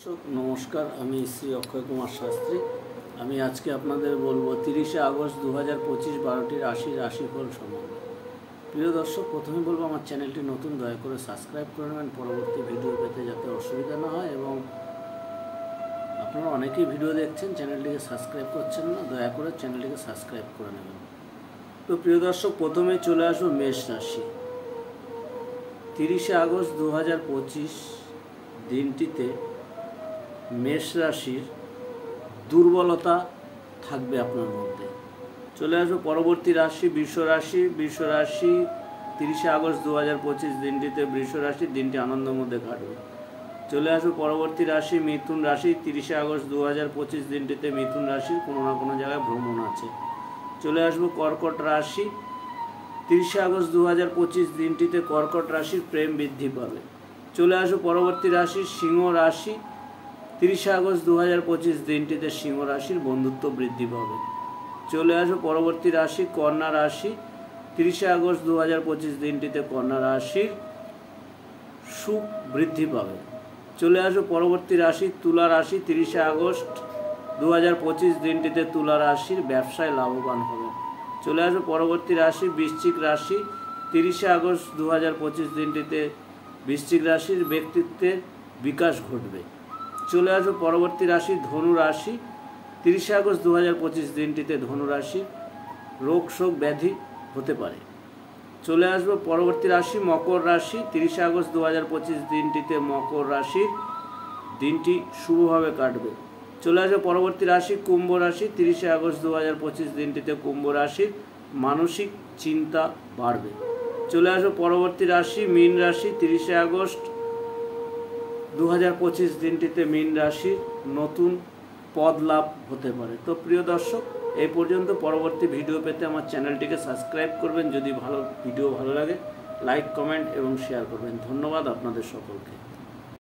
नमस्कार श्री अक्षय कुमार शास्त्री आज के आपनादेर बोलबो 30 আগস্ট 2025 12টি राशिफल सम्बन्धे। प्रिय दर्शक प्रथमे बोलबो आमार चैनलटी नतून दया करे सबस्क्राइब करे नेবেন परवर्ती भिडियो पेते जाते असुविधा ना हय एबं आपनारा अनेकेई भिडियो देखছেন चैनलটিকে सबस्क्राइब करছেন ना दया करे चैनलটিকে सबस्क्राइब करे नेবেন। तो प्रिय दर्शक प्रथमे चले आसबो मेष राशि। 30 আগস্ট 2025 दिनটিতে मेष राशिर दुर्बलता थाकबे आपनार मध्य। चले आसबो परवर्ती राशि वृष राशि। वृष राशि 30 আগস্ট 2025 दिनটিতে वृष राशि दिनटी आनंदर मध्य काटबे। चले आसबो परवर्ती राशि मिथुन राशि। 30 আগস্ট 2025 दिनटीते मिथुन राशि कोनो ना कोनो जायगाय भ्रमण आछे। चले आसबो कर्कट राशि। 30 আগস্ট 2025 दिनटीते कर्कट राशि प्रेम बृद्धि पाबे। चले आसबो परवर्ती राशि सिंह राशि। 30 আগস্ট 2025 दिनटीते सिंह राशिर बंधुत्व बृद्धि पाबे। चले आसबो परवर्ती राशि कन्या राशि। 30 আগস্ট 2025 दिनटीते कन्या राशिर सुख बृद्धि पाबे। चले आसबो परवर्ती राशि तुला राशि। 30 আগস্ট 2025 दिनटीते तुला राशिर व्यवसाय लाभवान होबे। चले आसबो परवर्ती राशि वृश्चिक राशि। 30 আগস্ট 2025 दिनटीते वृश्चिक राशिर व्यक्तित्वेर विकास घटबे। चले आसबो परवर्ती राशि धनु राशि। 30 আগস্ট 2025 दिनटीते धनु राशि रोग शोक व्याधि होते पारे। चले आसबो परवर्ती राशि मकर राशि। 30 আগস্ট 2025 दिनटीते मकर राशि दिनटी शुभभावे काटबे। चले आसबो परवर्ती राशि कुम्भ राशि। 30 আগস্ট 2025 दिनटीते कुम्भ राशि मानसिक चिंता बाड़बे। चले आसबो परवर्ती राशि मीन राशि। 30 আগস্ট 2025 दिनटीते मीन राशि नतून पद लाभ होते पारे। तो प्रिय दर्शक এই পর্যন্ত পরবর্তী ভিডিও পেতে আমার চ্যানেলটিকে সাবস্ক্রাইব করবেন। যদি ভালো ভিডিও ভালো লাগে লাইক কমেন্ট এবং শেয়ার করবেন। ধন্যবাদ আপনাদের সকলকে।